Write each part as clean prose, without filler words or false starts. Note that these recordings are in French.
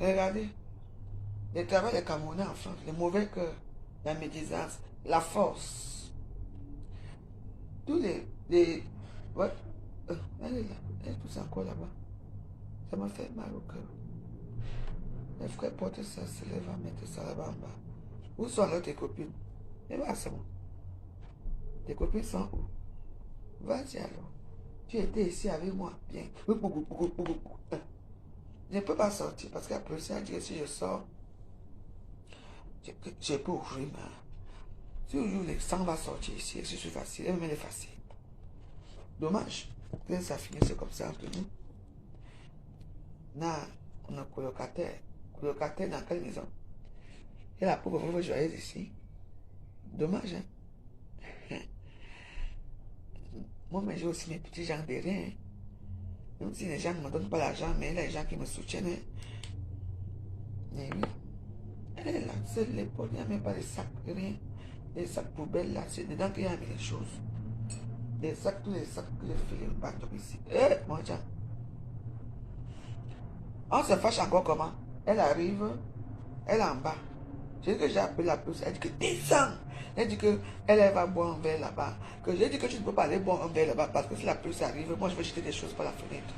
Regardez, le travail des Camerounais en France, le mauvais cœur, la médisance, la force. Tous les ouais, elle est là, elle est tous encore là-bas. Ça m'a fait mal au cœur. Les frères portent ça, se lèvent à mettre ça là-bas en bas. Où sont alors tes copines? Et voilà, c'est bon. Tes copines sont où? Vas-y alors. Tu étais ici avec moi, bien. Je ne peux pas sortir parce qu'après ça, dit que si je sors, je peux ouvrir ma. Si le sang va sortir ici, je suis facile, elle est facile. Dommage. Que ça finisse comme ça entre nous. Là, on a colocataire. Colocataire dans quelle maison? Et la pauvre joyeuse ici. Dommage, hein? Moi, mais j'ai aussi mes petits gens de rien. Même si les gens ne me donnent pas l'argent, mais les gens qui me soutiennent. Mais oui. Elle est là, seule l'épaule, il n'y a même pas de sacs, rien. Les sacs poubelles là, c'est dedans qu'il y a mis les choses. Les sacs, tous les sacs, les filets partout ici. Eh, mon Dieu. On se fâche encore comment? Elle arrive, elle est en bas. J'ai dit que j'ai appelé la police, elle dit que descends. Elle dit qu'elle va boire un verre là-bas. Que j'ai dit que tu ne peux pas aller boire un verre là-bas parce que si la police arrive, moi je vais jeter des choses par la fenêtre.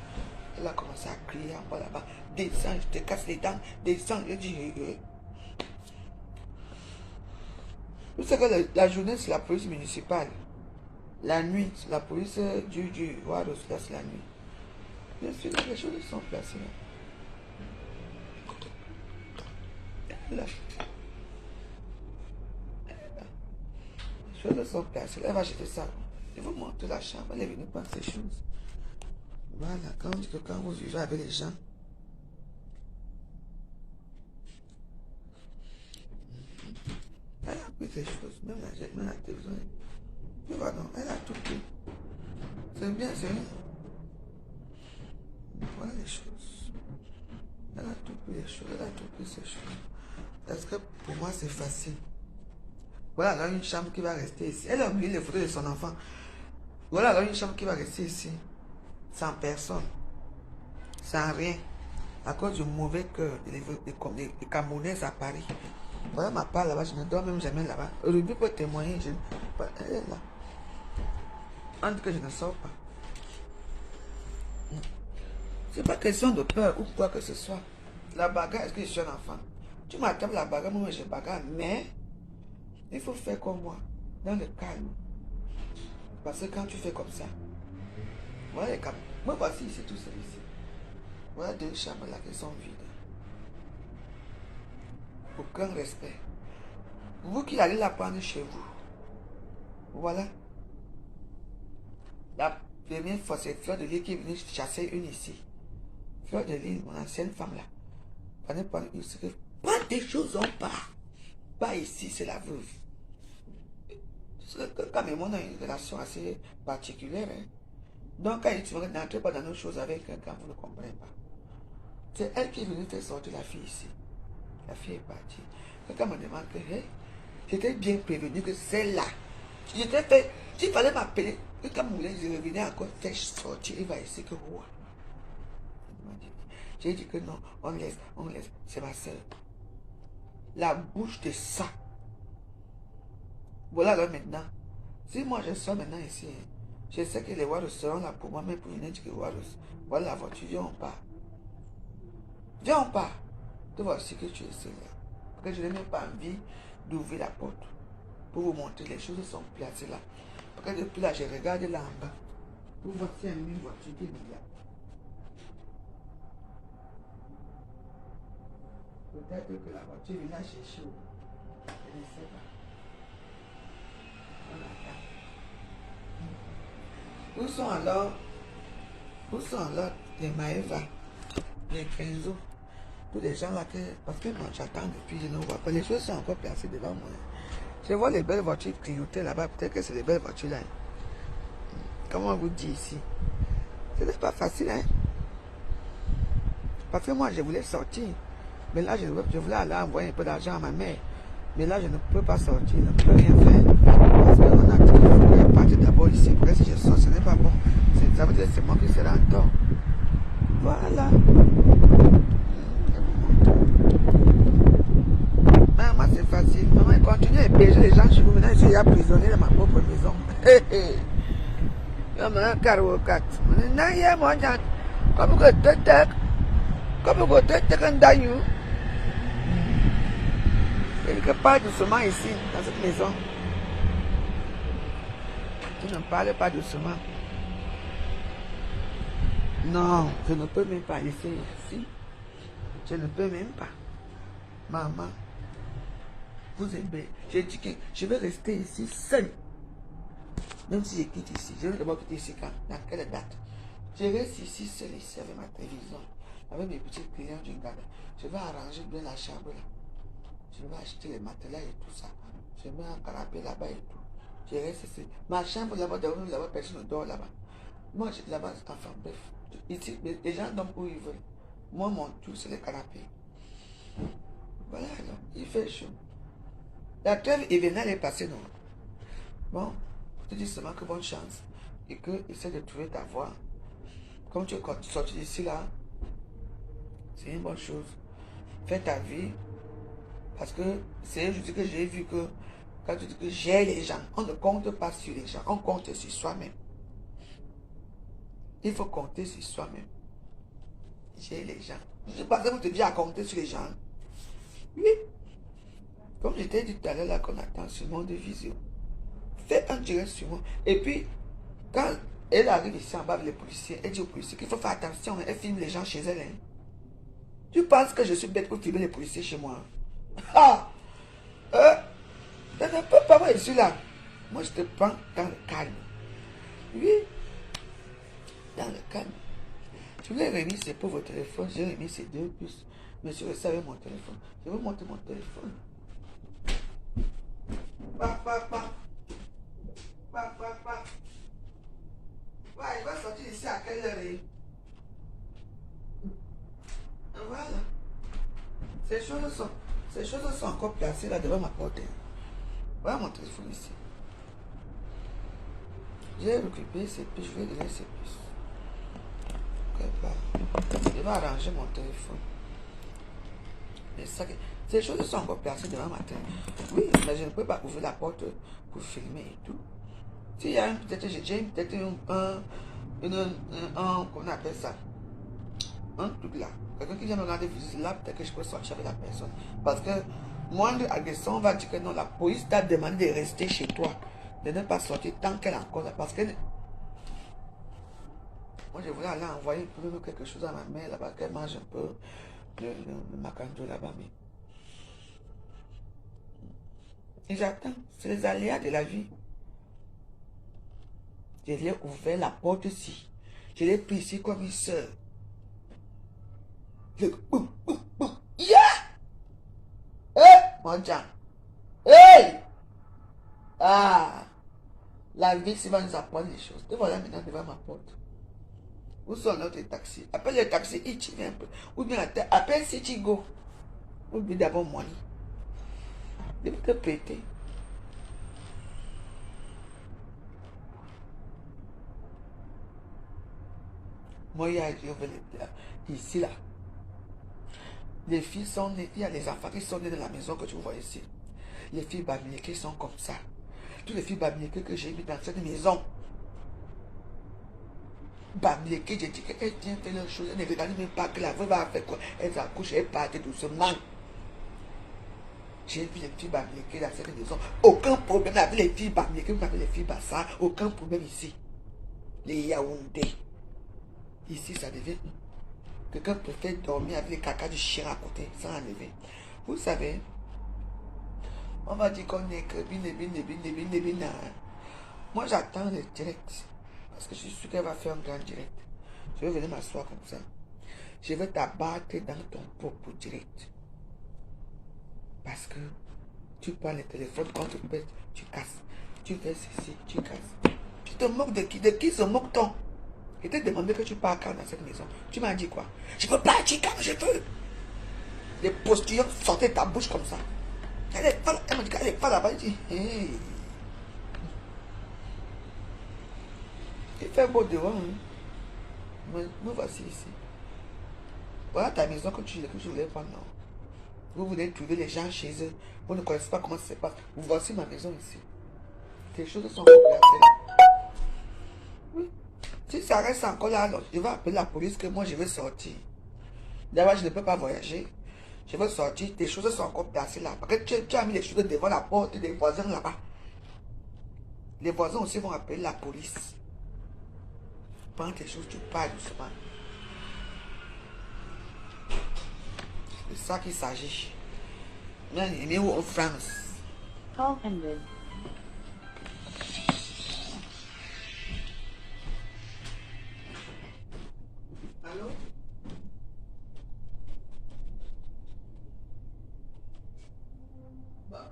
Elle a commencé à crier en bas là-bas. Descends, je te casse les dents. Descends. Je dis, Vous savez que la journée c'est la police municipale. La nuit, c'est la police du Waros, là c'est la nuit. Bien sûr, les choses sont placées là. Là. Les choses sont placées. Elle va jeter ça. Je vous montre la chambre. Elle est venue prendre ces choses. Voilà, quand on dit que quand vous vivez avec les gens, elle a pris ces choses. Même la télévision. Mais voilà, elle a tout pris. C'est bien, c'est bien. Voilà les choses. Elle a tout pris les choses. Elle a tout pris ces choses. Parce que pour moi, c'est facile. Voilà alors une chambre qui va rester ici. Elle a oublié les photos de son enfant. Voilà alors une chambre qui va rester ici. Sans personne. Sans rien. À cause du mauvais cœur des Camerounais à Paris. Voilà ma part là-bas. Je ne dors même jamais là-bas. Ruby peut témoigner. Elle est là. On dit que je ne sors pas. C'est pas question de peur ou quoi que ce soit. La bagarre, est-ce que je suis un enfant? Tu m'attends la bagarre, moi je bagarre, mais il faut faire comme moi, dans le calme. Parce que quand tu fais comme ça, voilà les câbles. Moi voici ici, tout seul ici. Voilà deux chambres là qui sont vides. Aucun respect. Vous qui allez la prendre chez vous. Voilà. La première fois, c'est Fleur de Lys qui est venue chasser une ici. Fleur de Lys, mon ancienne femme là. Prenez pas des choses en part. Pas ici, c'est la veuve. Quand même, on a une relation assez particulière. Hein. Donc, quand tu n'entrez pas dans nos choses avec quelqu'un, vous ne comprenez pas. C'est elle qui est venue faire sortir la fille ici. La fille est partie. Quelqu'un me demande que hey, j'étais bien prévenu que c'est là. J'étais fait. S'il fallait m'appeler, que quand je revenais encore faire sortir, il va essayer que quoi. J'ai dit que non, on laisse, c'est ma soeur. La bouche de ça. Voilà alors maintenant. Si moi je sors maintenant ici, hein, je sais que les Waros seront là pour moi, mais pour venir dire que Waros, voilà la voiture, viens on part. Viens on part. Tu vois aussi que tu es là. Parce que je n'ai même pas envie d'ouvrir la porte pour vous montrer les choses sont placées là. Parce que depuis là, je regarde là en bas. Vous voici une voiture qui est là. Peut-être que la voiture vient chercher. Je ne sais pas. Où sont alors les Maëva, les Kenzo, tous les gens là que. Parce que moi j'attends depuis, je ne vois pas. Les choses sont encore placées devant moi. Je vois les belles voitures clignotées là-bas. Peut-être que c'est les belles voitures là. Comment on vous dit ici? Ce n'est pas facile, hein? Parce que moi je voulais sortir. Mais là je voulais aller envoyer un peu d'argent à ma mère. Mais là je ne peux pas sortir, je ne peux rien faire. Parce qu'on a dit qu'il faut partir d'abord ici. Parce que si je sors, ce n'est pas bon. Ça veut dire que c'est moi qui serai en tort. Voilà. déjà prisonnier dans ma propre maison. Il y a un carreau 4. Comme que tu es un daillou. Quelque part doucement ici, dans cette maison. Tu ne parles pas doucement. Non, je ne peux même pas laisser ici. Je ne peux même pas. Maman, vous aimez. J'ai dit que je vais rester ici seul. Même si je quitte ici. Je vais d'abord quitter ici quand? Dans quelle date? Je reste ici seul ici avec ma télévision. Avec mes petits clients du garde. Je vais arranger bien la chambre là. Je vais acheter les matelas et tout ça. Je mets un canapé là-bas et tout. Je reste ici. Ma chambre là-bas, là-bas, personne ne dort là-bas. Moi, j'étais là-bas, enfin bref. Ici, les gens dorment où ils veulent. Moi, mon tout, c'est le canapé. Voilà, alors, il fait chaud. La trêve hivernale est passée, non? Bon, je te dis seulement que bonne chance. Et que essaie de trouver ta voie. Comme tu es sorti d'ici là, c'est une bonne chose. Fais ta vie. Parce que c'est aujourd'hui que j'ai vu que quand tu dis que j'ai les gens, on ne compte pas sur les gens, on compte sur soi-même. Il faut compter sur soi-même. J'ai les gens. Je pense que vous te dites à compter sur les gens. Oui. Comme je t'ai dit tout à l'heure, là qu'on attend sur mon de visio. Fais un direct sur moi. Et puis, quand elle arrive ici en bas avec les policiers, elle dit aux policiers qu'il faut faire attention. Elle filme les gens chez elle. Hein. Tu penses que je suis bête pour filmer les policiers chez moi? Ah! Je ne peux pas, moi je suis là. Moi je te prends dans le calme. Oui, dans le calme. Je lui ai remis ces pauvres téléphones, j'ai remis ces 2 puces. Monsieur le savait mon téléphone. Je vais monter mon téléphone. Pa. Ouais, il va sortir ici à quelle heure? Voilà. Ces choses sont encore placées là devant ma porte. Voilà mon téléphone ici. J'ai récupéré ces puces, je vais donner ces puces. Je vais arranger mon téléphone. Ces choses sont encore placées devant ma tête. Oui, mais je ne peux pas ouvrir la porte pour filmer et tout. S'il y a peut-être qu'on appelle ça, un truc là. Quelqu'un qui vient me regarder là, peut-être que je peux sortir avec la personne. Parce que moindre agression, on va dire que non, la police t'a demandé de rester chez toi, de ne pas sortir tant qu'elle est encore là. Parce que moi, je voulais aller envoyer quelque chose à ma mère là-bas, qu'elle mange un peu le macando là-bas. Mais et j'attends. C'est les aléas de la vie. Je lui ai ouvert la porte ici. Je l'ai pris ici comme une soeur. Yeah! Mon Dieu! Hey! Ah! La vie, c'est va nous apprendre les choses. Te voilà maintenant devant ma porte. Où sont notre taxi? Appelle le taxi, il vient un peu. Ou bien appelle City Go. Ou bien d'abord money. Je vais te prêter. Moi, ici, là. Les filles sont nées, il y a les enfants qui sont nés dans la maison que tu vois ici. Les filles bamilekées sont comme ça. Toutes les filles bamilekées que j'ai mis dans cette maison. Bamilekées, j'ai dit qu'elles viennent faire leurs choses. Elles ne regardent même pas que la veuve va faire quoi. Elles accouchent, elles partent doucement. J'ai vu les filles bamilekées dans cette maison. Aucun problème avec les filles bamilekées, vous avez les filles bassas. Aucun problème ici. Les Yaoundé. Ici, ça devient... Quelqu'un préfère dormir avec les caca du chien à côté, sans enlever. Vous savez, on va dire qu'on est que bin. Moi, j'attends le direct. Parce que je suis sûr qu'elle va faire un grand direct. Je vais venir m'asseoir comme ça. Je vais t'abattre dans ton propre direct. Parce que tu prends le téléphone, quand tu pètes, tu casses. Tu fais ceci, tu casses. Tu te moques de qui? De qui se moque-t-on? Je t'ai demandé que tu pars quand dans cette maison. Tu m'as dit quoi? Je peux partir quand je veux. Les postillons sortaient de ta bouche comme ça. Elle m'a dit qu'elle n'est pas là-bas. Elle dit, hey. Il fait beau dehors. Hein? Mais nous voici ici. Voilà ta maison que tu voulais prendre. Non. Vous voulez trouver les gens chez eux. Vous ne connaissez pas comment ça se passe. Vous voici ma maison ici. Tes choses sont encore placées là. Oui. Si ça reste encore là, alors je vais appeler la police que moi je veux sortir. D'abord, je ne peux pas voyager. Je veux sortir. Tes choses sont encore placées là. Parce que tu as mis les choses devant la porte des voisins là-bas. Les voisins aussi vont appeler la police. Prends tes choses, tu pars doucement. C'est de ça qu'il s'agit. Mais où en France? Call ended. Allô? Bah,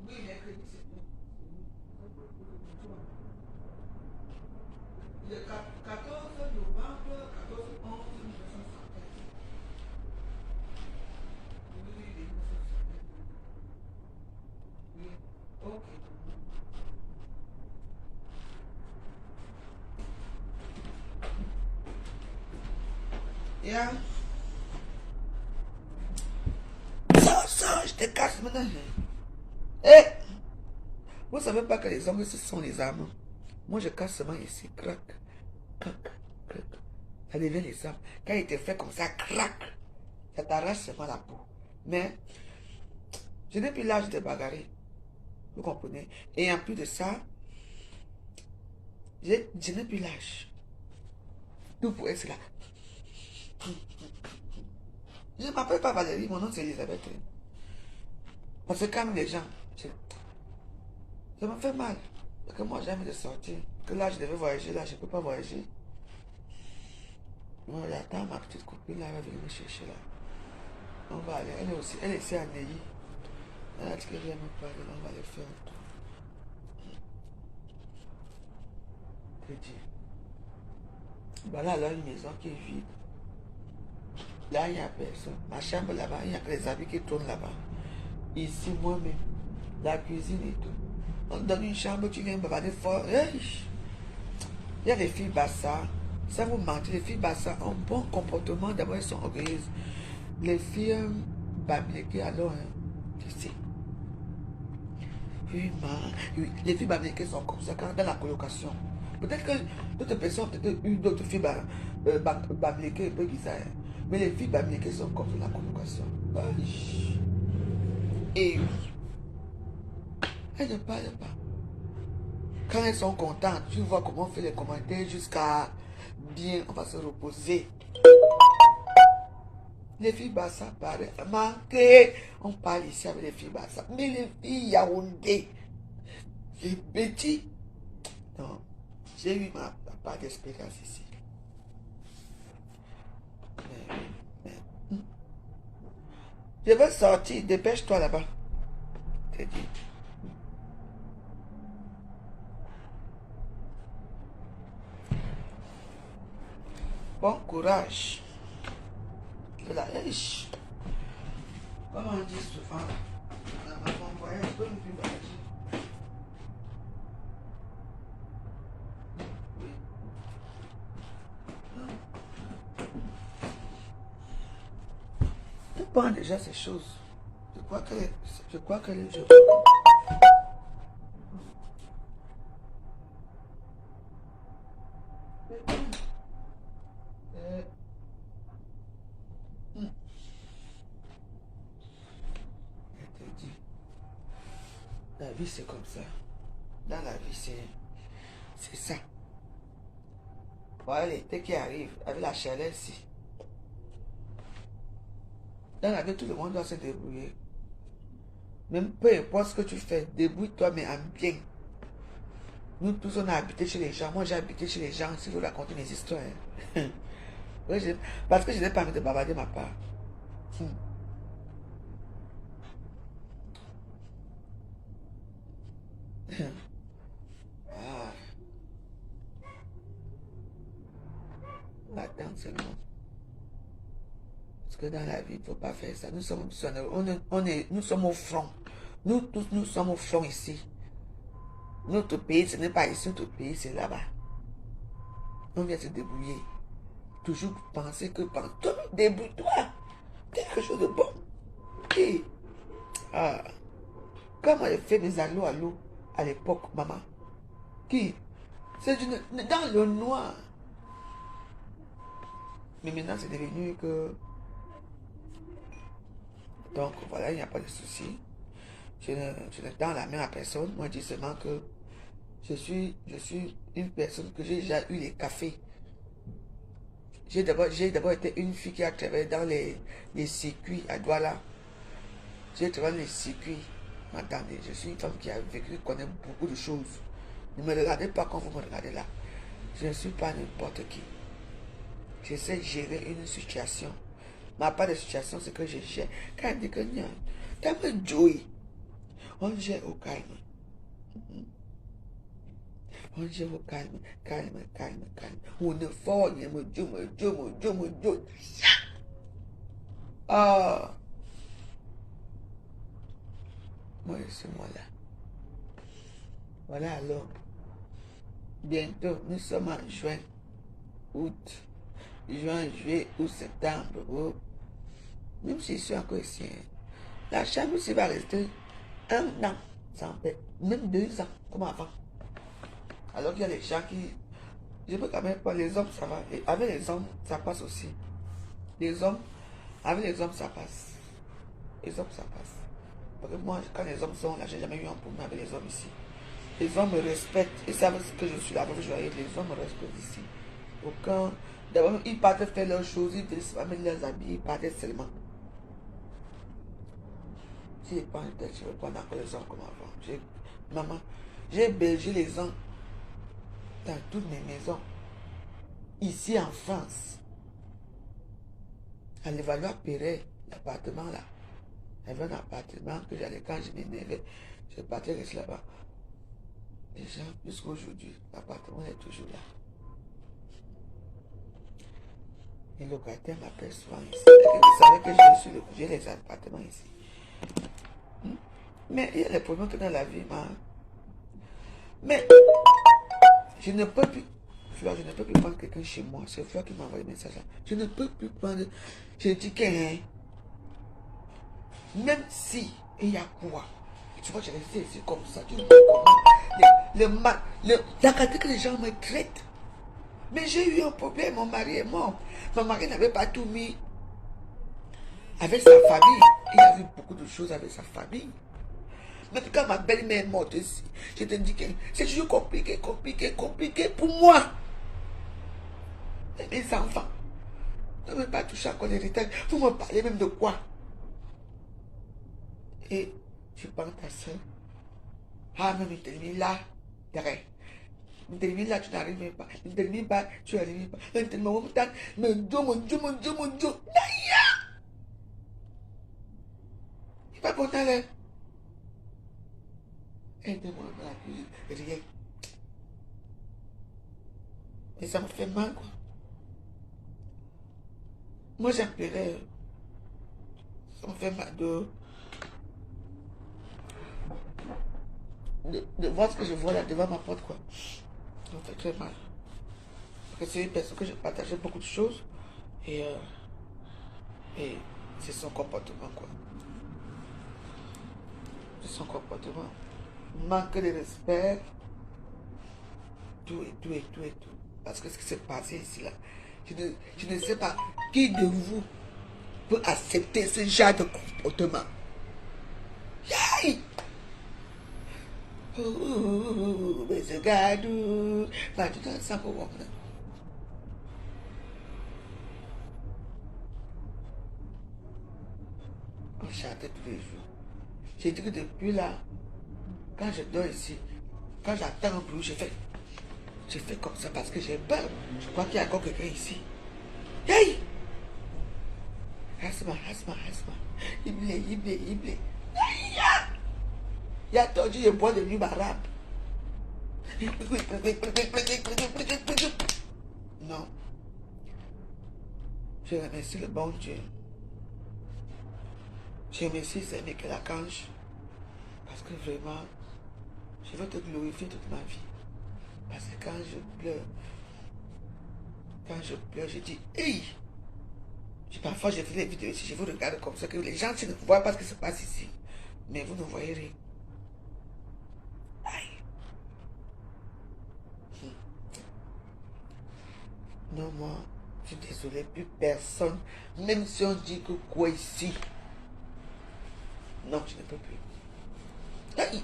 oui, mercredi, c'est bon. Le 14 novembre, 14 11 1975. Oui, oui, 1975. Oui, ok. Yeah. Ça, je te casse maintenant. Eh! Vous savez pas que les hommes, ce sont les armes. Moi, je casse seulement ici. Crac, crac, crac. Ça devient les armes. Quand il te fait comme ça, crac, ça t'arrache seulement la peau. Mais, je n'ai plus l'âge de bagarrer. Vous comprenez? Et en plus de ça, je n'ai plus l'âge. Tout pour être là. Je ne m'appelle pas Valérie, mon nom c'est Elisabeth. On se calme les gens. Ça me fait mal. Parce que moi j'ai envie de sortir. Que là je devais voyager, là je ne peux pas voyager. Moi j'attends ma petite copine là, elle va venir me chercher là. On va aller, elle est aussi, elle est ici à Neuilly. Elle a dit qu'elle vient me parler, on va aller faire un tour. Je dis. Voilà alors une maison qui est vide. Là, il n'y a personne. Ma chambre là-bas, il n'y a que les habits qui tournent là-bas. Ici, moi-même, la cuisine et tout. On te donne une chambre, tu viens me bavarder fort. Hey! Il y a des filles bassa. Ça vous mentez, les filles bassa ont un bon comportement. D'abord, elles sont orgueilleuses. Les filles bamléquées, alors, tu sais. Oui, les filles bamléquées sont comme ça quand dans la colocation. Peut-être que d'autres personnes ont peut-être eu d'autres filles bamléquées un peu bizarres. Mais les filles bamléquées sont comme ça dans la colocation. Et oui. Elles ne parlent pas. Quand elles sont contentes, tu vois comment on fait les commentaires jusqu'à bien, on va se reposer. Les filles bassa parlent, manqué. On parle ici avec les filles bassa. Mais les filles Yaoundé, les petits, non. J'ai eu ma part d'expérience ici. Mais. Je veux sortir, dépêche-toi là-bas. Je te dis. Bon courage. La riche. Comment on dit souvent, dans mon voyage, je peux ne plus voyager. Oui. Tu prends déjà ces choses. Je crois que je... La vie, c'est comme ça. Dans la vie, c'est ça. Voilà l'été qui arrive, avec la chaleur ici. Dans la vie, tout le monde doit se débrouiller. Même peu importe ce que tu fais, débrouille-toi, mais en bien. Nous tous, on a habité chez les gens. Moi, j'ai habité chez les gens. Si vous racontez mes histoires. Parce que je n'ai pas envie de bavarder ma part. Ah. Attends seulement. Parce que dans la vie, il ne faut pas faire ça. Nous sommes, nous sommes au front. Nous tous, nous sommes au front ici. Notre pays, ce n'est pas ici. Notre pays, c'est là-bas. On vient se débrouiller. Toujours penser que... Toi, débrouille-toi. Quelque chose de bon. Et, ah, comment j'ai fait mes allos à l'époque, maman. Qui? C'est dans le noir. Mais maintenant, c'est devenu que... Donc, voilà, il n'y a pas de souci. Je ne tends la main à personne. Moi, je dis seulement que je suis une personne que j'ai déjà eu les cafés. J'ai d'abord été une fille qui a travaillé dans les circuits à Douala. J'ai travaillé dans les circuits. Attendez, je suis une femme qui a vécu, qui connaît beaucoup de choses. Ne me regardez pas comme vous me regardez là. Je ne suis pas n'importe qui. Je sais gérer une situation. Ma part de situation, c'est que je gère. Quand on dit que non, t'as pas joué. On gère au calme. On gère au calme, calme, calme, calme. On ne fort, mon Dieu. Ah, moi, je suis moi là. Voilà alors. Bientôt, nous sommes en juin, août, juin, juillet, août, septembre. Oh. Même si je suis encore ici, hein, la chambre ici va rester 1 an sans paix, même 2 ans, comme avant. Alors qu'il y a des gens qui... Je peux quand même pas, les hommes, ça va. Et avec les hommes, ça passe aussi. Les hommes, avec les hommes, ça passe. Les hommes, ça passe. Parce que moi, quand les hommes sont là, j'ai jamais eu un problème avec les hommes ici. Les hommes me respectent. Ils savent que je suis là. Les hommes me respectent ici. Aucun... D'abord, ils partaient faire leurs choses, ils ne pas mettre leurs habits, ils partaient seulement. Si je prends une tête, je vais prendre encore les hommes comme avant. Maman, j'ai hébergé les hommes dans toutes mes maisons. Ici en France. À Levallois-Perret, l'appartement là. Il y avait un appartement que j'allais quand je m'énervais. Je partais rester là-bas. Déjà, jusqu'à aujourd'hui, l'appartement est toujours là. Les locataires m'appellent souvent ici. Vous savez que j'ai les appartements ici. Mais il y a des problèmes que dans la vie, mais je ne peux plus. Fleur, je ne peux plus prendre quelqu'un chez moi. C'est Fleur qui m'a envoyé le message là. Je ne peux plus prendre. Je dis qu'un. Même si il y a quoi. Tu vois, je resté ici comme ça. Tu vois comment. La qualité que les gens me traitent. Mais j'ai eu un problème. Mon mari est mort. Mon mari n'avait pas tout mis avec sa famille. Il a vu beaucoup de choses avec sa famille. Mais quand ma belle-mère est morte ici, je te dis que c'est toujours compliqué pour moi. Et mes enfants. Ne me pas toucher encore l'héritage. Vous me parlez même de quoi? Et tu prends ta soeur. Ah, mais il termine là. Derrière. Il termine là, tu n'arrives même pas. Il termine pas, tu n'arrives pas. Il termine pas, mon Dieu. Il va pour là. Aide-moi dans la cuisine. Rien. Et ça me fait mal, quoi. Moi, j'appellerais. Ça me fait mal de voir ce que je vois là devant ma porte, quoi. Ça me fait très mal. Parce que c'est une personne que je partageais beaucoup de choses. Et c'est son comportement, quoi. C'est son comportement. Manque de respect. Tout. Parce que ce qui s'est passé ici, là, je ne sais pas qui de vous peut accepter ce genre de comportement. Aïe! Mais ce gars, va tout dans ça pour voir. On chantait tous les jours. J'ai dit que depuis là, quand je dors ici, quand j'attends un bruit, je fais comme ça parce que j'ai peur. Je crois qu'il y a encore quelqu'un ici. Hey! Asma. Il blé. Il y a attendu, je bois de nuit arabe. Non. Je remercie le bon Dieu. Je remercie Saint Michel Archange. Parce que vraiment, je veux te glorifier toute ma vie. Parce que quand je pleure, je dis, hey! Parfois, je fais des vidéos ici, je vous regarde comme ça, que les gens ne voient pas ce qui se passe ici. Mais vous ne voyez rien. Aïe. Non, moi, je suis désolé, plus personne. Même si on dit que quoi ici. Non, je ne peux plus. Aïe.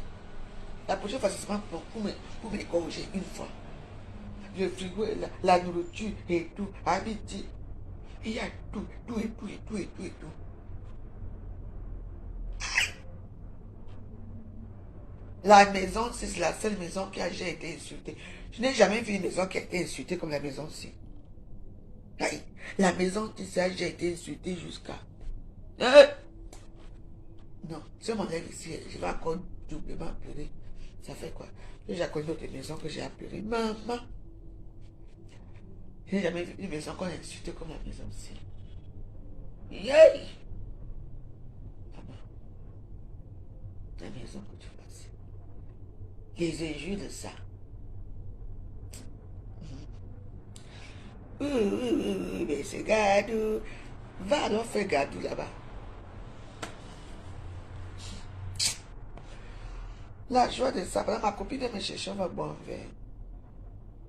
La prochaine fois, c'est seulement pour me corriger une fois. Le frigo, la nourriture et tout. Habitude. Il y a tout, tout et tout et tout et tout et tout. La maison, c'est la seule maison qui a déjà été insultée. Je n'ai jamais vu une maison qui a été insultée comme la maison-ci. La maison qui a déjà été insultée jusqu'à... Non, si on m'enlève ici, je vais encore doublement pleurer. Ça fait quoi? J'ai connu d'autres maisons que j'ai appelées. Maman. Je n'ai jamais vu une maison qu'on a insultée comme la maison-ci. Yay! Maman. La maison que tu passes. Les injures de ça. Oui, mais c'est Gadou. Va alors faire Gadou là-bas. La joie de ça, ma copine me cherche, on va boire un verre.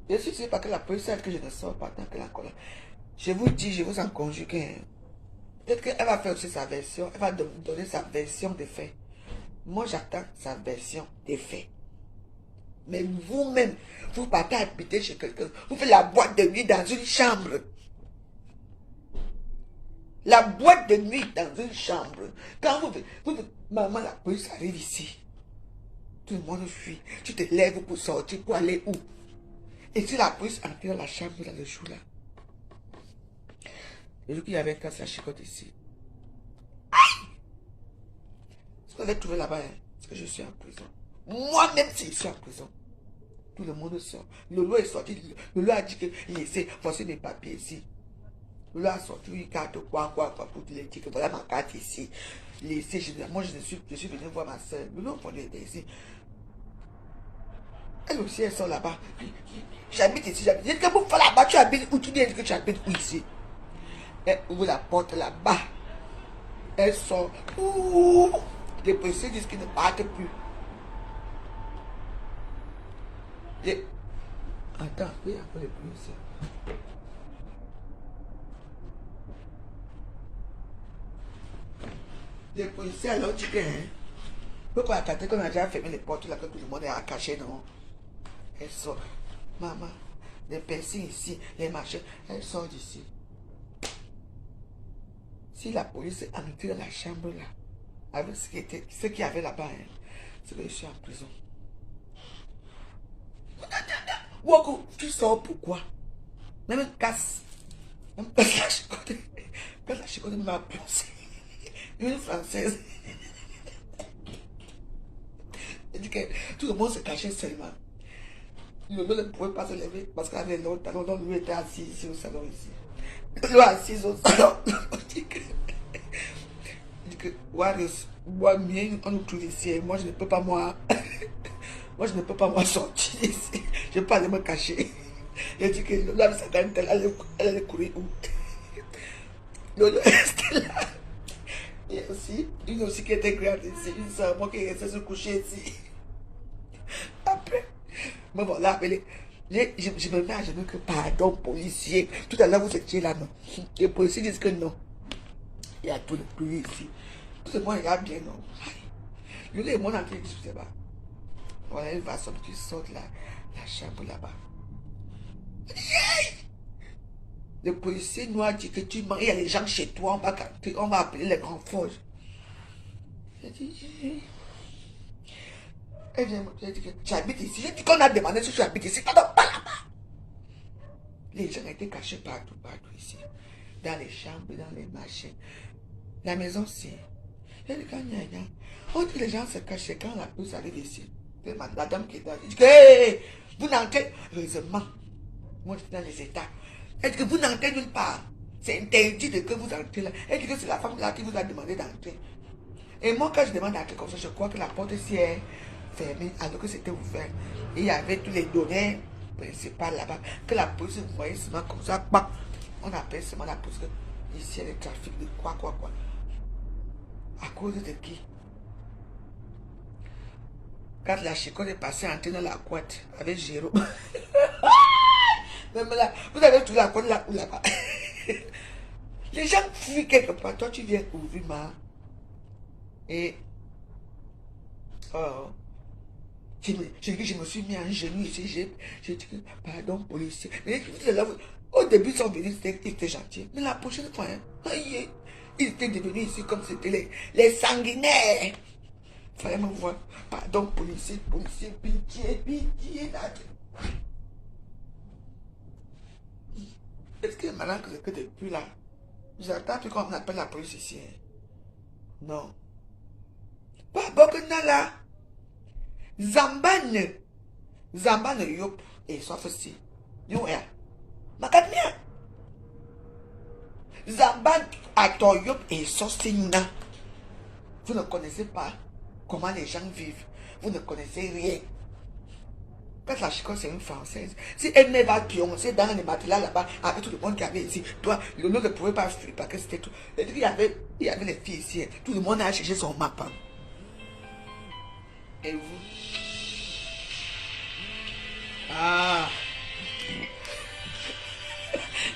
Je suis sûr parce que la police sait que je ne sors pas tant que la colère. Je vous dis, je vous en conjure. Peut-être qu'elle va faire aussi sa version, elle va donner sa version des faits. Moi, j'attends sa version des faits. Mais vous-même, vous partez habiter chez quelqu'un, vous faites la boîte de nuit dans une chambre. La boîte de nuit dans une chambre. Quand maman, la police arrive ici. Tout le monde fuit. Tu te lèves pour sortir, pour aller où? Et si la police entre dans la chambre là, le jour-là, le jour qu'il y avait un casse à chicote ici. Aïe! Ce qu'on avait trouvé là-bas, hein, c'est que je suis en prison. Moi-même, si je suis en prison, tout le monde sort. Lolo est sorti. Lolo a dit qu'il essaie de forcer mes papiers ici. Lolo a sorti une carte, quoi, pour dire que voilà ma carte ici. Moi, je suis venu voir ma soeur. Lolo, on était ici. Elle aussi, elle sort là-bas. J'habite ici, j'habite. Dites que vous faites là-bas, tu habites où? Tu dis que tu habites où ici? Elle ouvre la porte là-bas. Elle sort. Ouh! Les policiers disent qu'ils ne partent plus. Attends, oui, après les policiers. Les policiers alors disent que, hein, pourquoi attendre qu'on a déjà fermé les portes là, que tout le monde est à cacher, non? Elle sort. Maman, les personnes ici, les marchés, elle sort d'ici. Si la police est entrée dans la chambre là, avec ce qu'il y avait là-bas, hein, c'est que je suis en prison. Woko, tu sors pourquoi? Même casse. Même casse la chicote. Quand la chicote m'a plongé. Une française. Elle dit que tout le monde se cachait seulement. Lolo ne pouvait pas se lever parce qu'elle avait longtemps. Donc lui était assis ici au salon ici. Lui assis au salon. Il dit que Warriors, moi, on nous trouve ici. Et moi, je ne peux pas moi. Moi, je ne peux pas moi sortir ici. Je ne peux pas aller me cacher. Il dit que Lolo avait sa dentelle. Elle allait courir où? Lolo restait là. Et aussi, une aussi qui était grande ici. Une soeur, moi qui restait se coucher ici. Après, me voilà appelé. Je me mets à genoux que pardon, policier. Tout à l'heure, vous étiez là, non? Les policiers disent que non. Il y a tout le bruit ici. Tout le monde regarde bien, non? Lolo et moi, on a fait, je sais pas. Voilà, elle va sortir, tu sors de la chambre là-bas. Le policier nous a dit que tu mens, il y a les gens chez toi, on va appeler les grands forges. J'ai dit, elle vient me dire que j'habite ici. J'ai dit qu'on a demandé si tu habites ici. Non, pas là-bas. Les gens étaient cachés partout ici. Dans les chambres, dans les machines. La maison, c'est. Elle dit, on dit les gens se cachent quand la police arrive ici. La dame qui est là, elle dit que, hey, vous n'entrez. Heureusement, moi je suis dans les États. Elle dit que vous n'entrez nulle part. C'est interdit de que vous entrez là. Elle dit que c'est la femme là qui vous a demandé d'entrer. Et moi, quand je demande d'entrer comme ça, je crois que la porte ici est fermée alors que c'était ouvert. Et il y avait tous les données principales là-bas. Que la police voyait seulement comme ça. Bah, on appelle seulement la police. Ici, il y a le trafic de quoi. À cause de qui? Quand la chicotte est passée entrer dans la boîte avec Jérôme. Même là, vous avez tout la côte là ou là-bas. Les gens fuient quelque part. Toi, tu viens ouvrir ma. Et. Oh. Je me suis mis en genou ici. J'ai dit, pardon, policier. Mais au début, ils sont venus, ils étaient gentils. Mais la prochaine fois, hein, aïe, ils étaient devenus ici comme c'était les sanguinaires. Il fallait me voir. Pardon, policier, pitié, pitié. Là. Est-ce que maintenant que depuis là, j'attends plus qu'on appelle la police ici. Hein? Non. Pas beaucoup de là. Zambane yop et sauf si. Yo ya. Makadmia. Zambane à ton yop et sauf si yuna. Vous ne connaissez pas comment les gens vivent. Vous ne connaissez rien. Quand la chicotte c'est une française, si elle ne va pioncer dans les matelas là-bas avec tout le monde qui avait ici, toi, Lolo ne pouvait pas fuir parce que c'était tout. Il y avait les filles ici. Tout le monde a cherché son map. Et vous? Ah.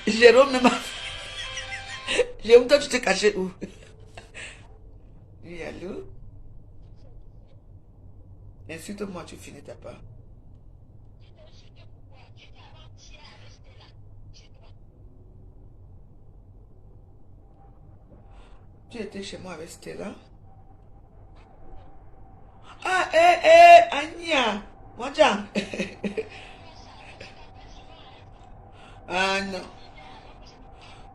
Jérôme ne m'a. Jérôme, toi, tu t'es caché où? Oui, allô? Insulte-moi, tu finis ta part. Tu étais chez moi avec Stella? Ah, Anya! Moi, ah, non.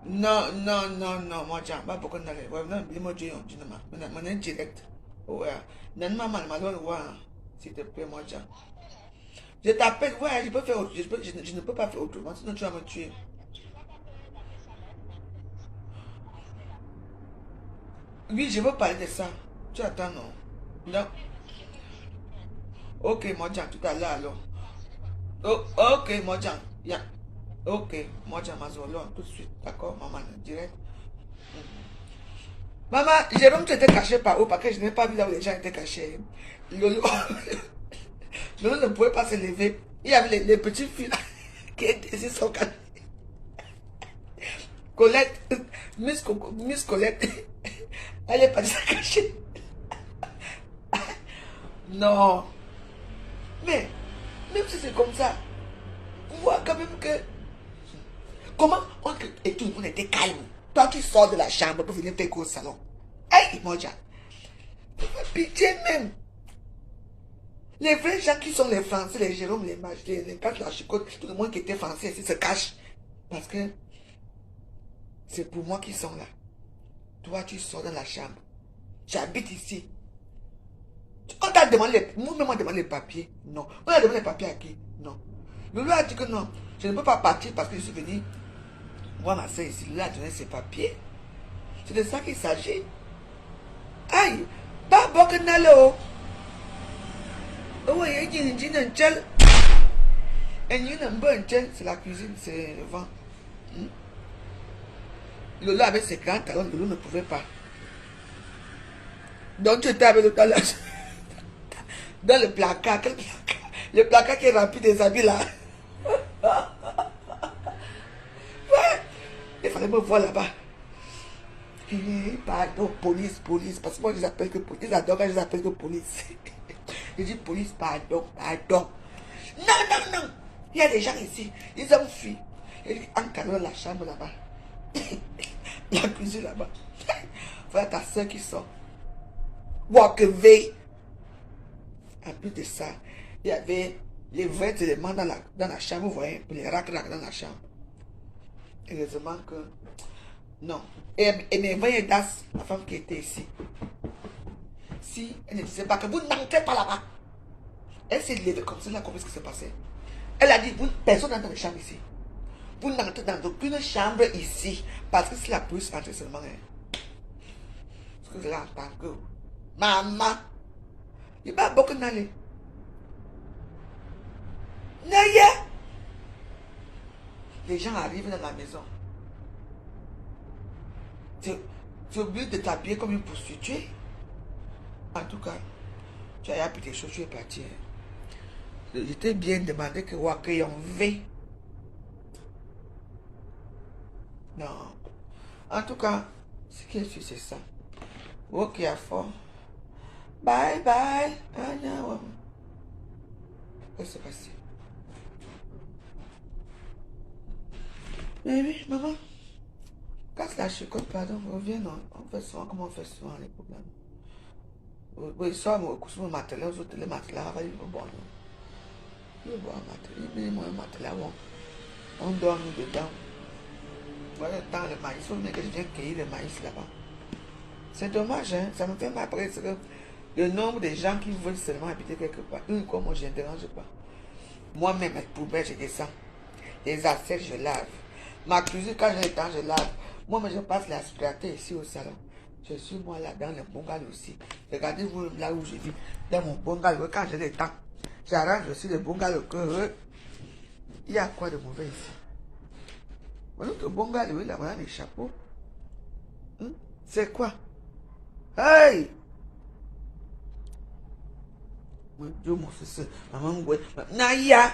Non, moi, pas beaucoup d'aller. Ouais, non, dis-moi, mon indirect. Ouais, non, maman, s'il te plaît, moi, je t'appelle, ouais, je peux faire autre, je ne peux pas faire autrement, sinon tu vas me tuer. Oui, je veux parler de ça. Tu attends, non? Non. Ok, moi, tout à l'heure, alors. Oh, ok, moi, yeah. Ok, moi, Mazolo, tout de suite. D'accord, maman, direct. Maman, Jérôme, tu étais caché par où? Parce que je n'ai pas vu là où les gens étaient cachés. Lolo, Lolo ne pouvait pas se lever. Il y avait les petits filles là, qui étaient ici sont cachés. Colette, Miss Colette, elle est pas cachée. Non. Mais, même si c'est comme ça, on voit quand même que. Comment et tout le monde était calme. Toi qui sors de la chambre pour venir faire au salon. Hey, Moja. Pitié même. Les vrais gens qui sont les Français, les Jérôme, les Mages, les Quatre, la Chicotte, tout le monde qui était français ici se cache. Parce que c'est pour moi qui sont là. Toi, tu sors dans la chambre. J'habite ici. On t'a demandé, moi-même on demandé les papiers. Non. On a demandé les papiers à qui? Non. Loulou a dit que non. Je ne peux pas partir parce que je suis venu voir ma soeur ici. Loulou a donné ses papiers. C'est de ça qu'il s'agit. Aïe. Pas bon que n'allô. Oh, il y a une gel. Et il y a une bonne gel. C'est la cuisine, c'est le vent. Loulou avec ses grands talons, Loulou ne pouvait pas. Donc tu étais avec le talon. Dans le placard, quel placard? Le placard qui est rempli des habits là. Ouais. Il fallait me voir là-bas. Pardon, police. Parce que moi je les appelle que police. Ils adorent quand je les appelle que police. Je dis police, pardon. Non. Il y a des gens ici. Ils ont fui. Ils encadrent la chambre là-bas. La cuisine là-bas. Voilà ta soeur qui sort. Walk away. En plus de ça, il y avait les vrais éléments dans la chambre, vous voyez, les racks dans la chambre. Heureusement que... Non. Et mes voyez Das, la femme qui était ici, si elle ne disait pas que vous n'entrez pas là-bas, elle s'est levée comme ça, elle a compris ce qui s'est passé. Elle a dit, personne n'entre dans la chambre ici. Vous n'entrez dans aucune chambre ici, parce que si la police entre seulement, parce que je l'entends que... Maman, il va beaucoup d'aller. Naya. Les gens arrivent dans la maison. Tu oublies de t'habiller comme une prostituée. En tout cas, tu as appris des choses, tu es parti. Je t'ai bien demandé que Wakayon V. Non. En tout cas, ce qui est sûr, c'est ça. Ok, à fond. Bye bye. Ah, non. Qu'est-ce qui s'est passé? Mais oui, maman. Casse la chicote, pardon. Reviens, non. On fait souvent comme on fait souvent les problèmes. Oui, ça, moi, couche mon matelas, aux autres, les matelas, va y bon. Je vais boire un matelas. Il moi un matelas, bon. On dort nous dedans. Voilà le temps, le maïs. Il faut que je vienne cueillir le maïs là-bas. C'est dommage, hein. Ça me fait mal parce que le nombre de gens qui veulent seulement habiter quelque part. Une quoi, moi, je ne dérange pas. Moi-même, mes poubelles, je descends. Les assiettes, je lave. Ma cuisine, quand j'ai le temps, je lave. Moi, je passe l'aspirateur ici au salon. Je suis moi là dans le bungalow aussi. Regardez-vous là où je vis. Dans mon bungalow, quand j'ai le temps, j'arrange aussi le bungalow. Il y a quoi de mauvais ici? Notre bungalow, là, voilà les chapeaux. C'est quoi? Hey! Mon Dieu, mon fils, maman, Naya!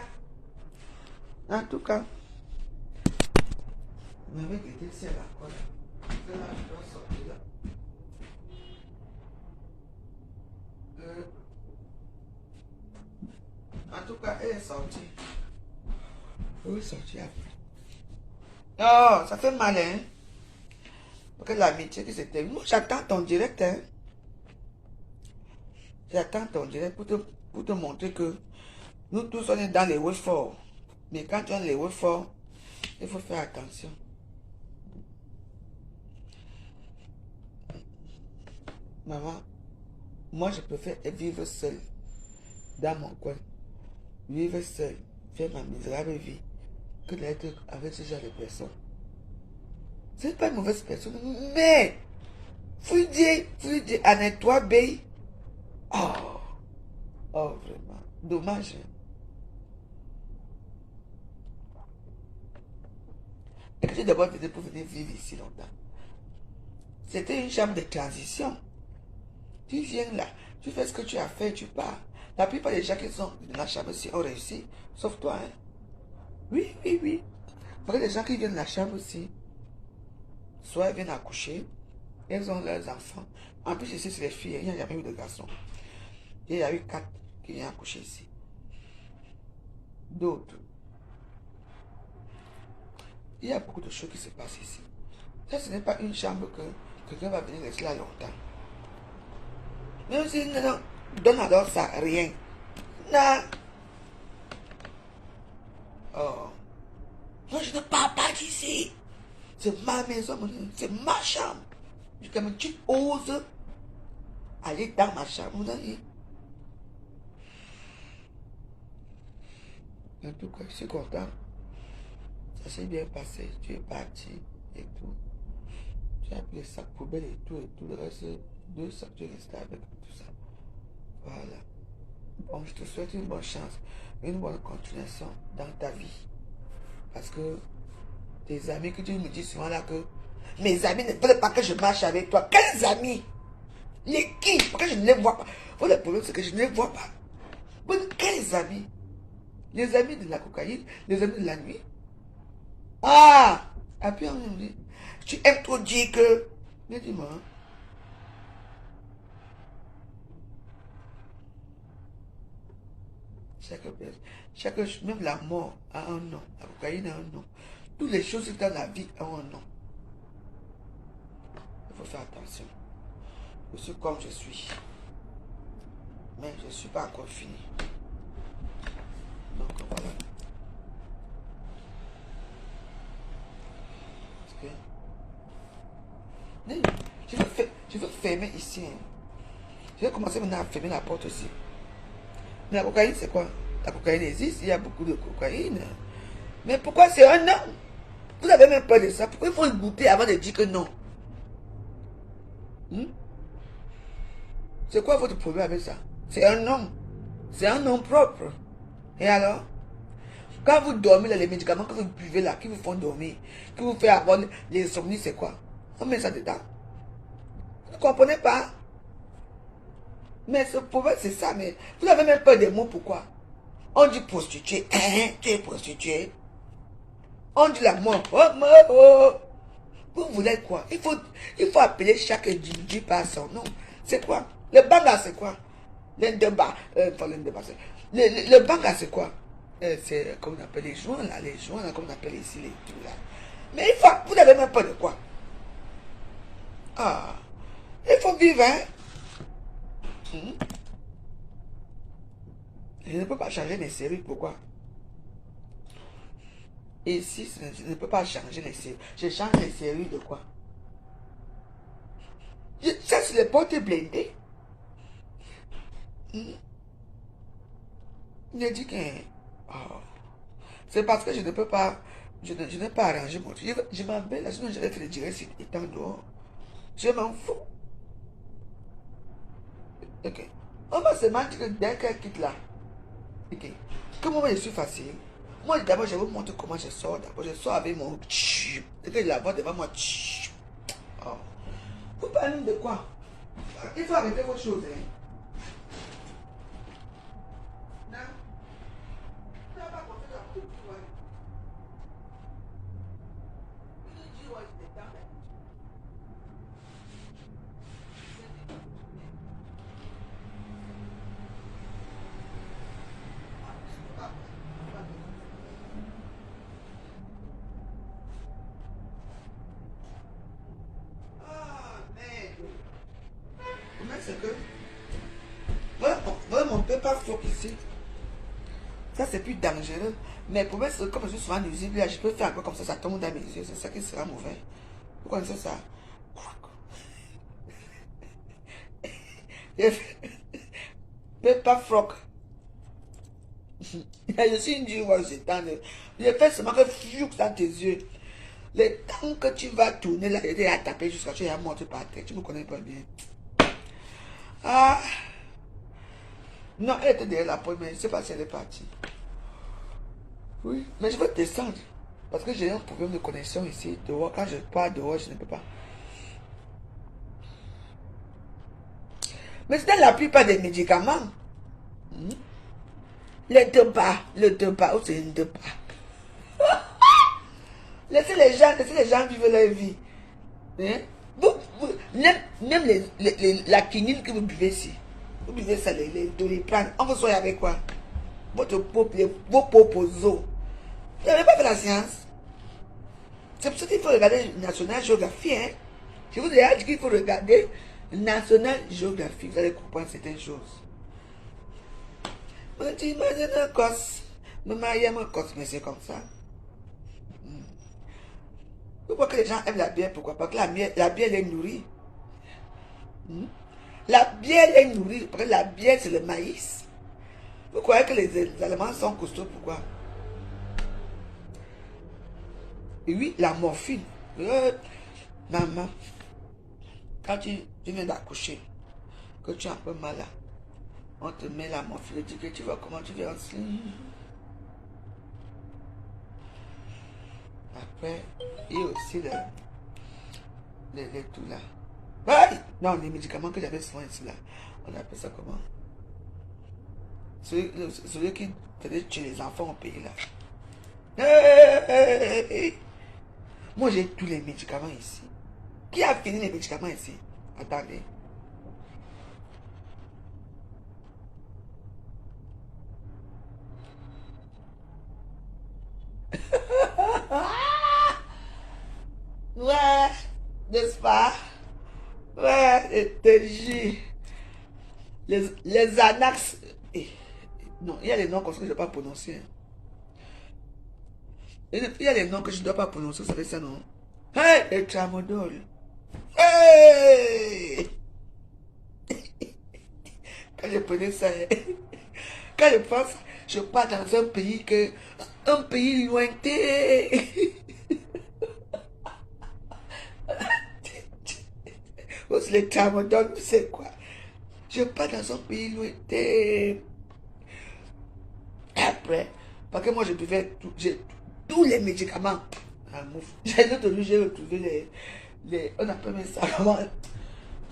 En tout cas, vous m'avez quitté, c'est là, quoi. Là, je dois sortir là. En tout cas, elle est sortie. Elle est sortie après. Oh, ça fait mal, hein? Parce que l'amitié qui s'était... Moi, j'attends ton direct, hein? J'attends ton direct pour te montrer que nous tous, on est dans les Woodford. Mais quand on est les Woodford, il faut faire attention. Maman, moi, je préfère vivre seul dans mon coin. Vivre seul, faire ma misérable vie, que d'être avec ce genre de personnes. Ce n'est pas une mauvaise personne, mais Foudier, Anne-toi, Bay. Oh, oh, vraiment, dommage. Et que j'ai d'abord venu pour venir vivre ici longtemps. C'était une chambre de transition. Tu viens là, tu fais ce que tu as fait, tu pars. La plupart des gens qui sont dans la chambre aussi ont réussi, sauf toi, hein. Oui, oui, oui. Parce que les gens qui viennent de la chambre aussi, soit ils viennent accoucher, elles ont leurs enfants. En plus, ici, c'est les filles, il n'y a jamais eu de garçons. Et il y a eu 4 qui viennent accoucher ici. D'autres. Il y a beaucoup de choses qui se passent ici. Ça, ce n'est pas une chambre que quelqu'un va venir rester là longtemps. Même si non, donne alors ça, rien. Non. Oh. Moi, je ne pars pas d'ici. C'est ma maison, c'est ma chambre. Comme tu oses aller dans ma chambre. En tout cas, je suis content. Ça s'est bien passé. Tu es parti et tout. Tu as pris les sacs poubelles et tout. Le reste, 2 sacs, tu es resté avec tout ça. Voilà. Bon, je te souhaite une bonne chance, une bonne continuation dans ta vie. Parce que tes amis que tu me dis souvent là que mes amis ne veulent pas que je marche avec toi. Quels amis? Les qui? Parce que je ne les vois pas. Le problème, c'est que je ne les vois pas. Quels amis? Les amis de la cocaïne, les amis de la nuit. Ah! Et puis on me dit, tu aimes trop dire que... Mais dis-moi. Même la mort a un nom. La cocaïne a un nom. Toutes les choses dans la vie ont un nom. Il faut faire attention. Je suis comme je suis. Mais je ne suis pas encore fini. Donc voilà. Parce que je veux fermer ici. Hein. Je vais commencer maintenant à fermer la porte aussi. Mais la cocaïne, c'est quoi? La cocaïne existe, il y a beaucoup de cocaïne. Mais pourquoi c'est un non? Vous avez même peur de ça. Pourquoi il faut le goûter avant de dire que non? C'est quoi votre problème avec ça? C'est un nom. C'est un nom propre. Et alors? Quand vous dormez, les médicaments que vous buvez là, qui vous font dormir, qui vous fait avoir les insomnies, c'est quoi? On met ça dedans. Vous ne comprenez pas? Mais ce problème, c'est ça. Mais vous avez même peur des mots, pourquoi? On dit prostituée. Hein, tu es prostituée. On dit la mort. Oh, oh, oh. Vous voulez quoi? Il faut appeler chaque individu par son nom. C'est quoi? Le banga, c'est quoi? L'indeba. Pas l'indeba, c'est... Le banga, c'est quoi? C'est comme on appelle les joints, là. Les joints, là, comme on appelle ici, les tout, là. Mais il faut... Vous n'avez même pas de quoi? Ah. Il faut vivre, hein? Je ne peux pas changer mes séries. Pourquoi? Ici, je ne peux pas changer les séries. Je change les séries de quoi? Ça, c'est les portes blindées. Je dis que... Oh. C'est parce que je ne peux pas... Je n'ai pas arrangé mon truc. Je m'embête là, sinon j'allais te le dire si étant dehors. Je m'en fous. Ok. On va se mentir que dès qu'elle quitte là. Ok. Comme moi je suis facile. Moi d'abord je vais vous montrer comment je sors. D'abord je sors avec mon... Et que je la vois devant moi. Oh. Vous parlez de quoi? Il faut arrêter vos choses, hein. Non. Tu n'as pas compris la coupe, tu vois. Tu dis, ouais, je t'ai dans la... Ah, merde. Mais c'est que... Voilà mon pépin floc ici. Ça, c'est plus dangereux. Mais pour moi, comme je suis souvent nuisible, là, je peux faire un peu comme ça tombe dans mes yeux. C'est ça qui sera mauvais. Vous connaissez ça? Pépin floc. Je suis une dure, moi, j'ai tant de... Je fais seulement que fiouk dans tes yeux. Le temps que tu vas tourner là, il à taper jusqu'à ce que tu aies monté par terre. Tu me connais pas bien. Ah! Non, elle était derrière la porte, mais je ne sais pas si elle est partie. Oui, mais je veux descendre. Parce que j'ai un problème de connexion ici. Dehors, quand je pars dehors, je ne peux pas. Mais c'est dans la plupart des médicaments. Le débat, ou c'est un débat. Laissez les gens vivre leur vie. Hein? Même la quinine que vous buvez ici, vous buvez ça, les doliprane, on vous soigne avec quoi? Vos propres os. Vous n'avez pas fait la science. C'est pour ça qu'il faut regarder National Geographic. Hein? Je vous ai dit qu'il faut regarder National Geographic. Vous allez comprendre certaines choses. On dit, imagine un gosse. Maman, il y a un gosse, mais c'est comme ça. Pourquoi que les gens aiment la bière? Pourquoi? Parce que la bière les nourrit. La bière les nourrit. Parce que la bière, c'est le maïs. Vous croyez que les Allemands sont costauds? Pourquoi? Et oui, la morphine. Maman, quand tu viens d'accoucher, que tu es un peu malade, on te met la morphine. Tu dis que tu vois comment tu viens aussi. Après, il y a aussi les tout là. Aïe! Non, les médicaments que j'avais souvent ici là. On appelle ça comment? Celui qui faisait tuer les enfants au pays là. Hey! Moi j'ai tous les médicaments ici. Qui a fini les médicaments ici? Attendez. Ouais, n'est-ce pas? Ouais, les Anax. Non, il y a les noms que je ne dois pas prononcer. Hein. Il y a les noms que je ne dois pas prononcer, vous savez ça, non? Hey, le tramadol. Hey! Quand je prenais ça, quand je pense, je pars dans un pays lointain. Le tramadol, c'est quoi? Je pars dans un pays lointain. Après, parce que moi je buvais tous les médicaments. J'ai retrouvé on appelle ça comment?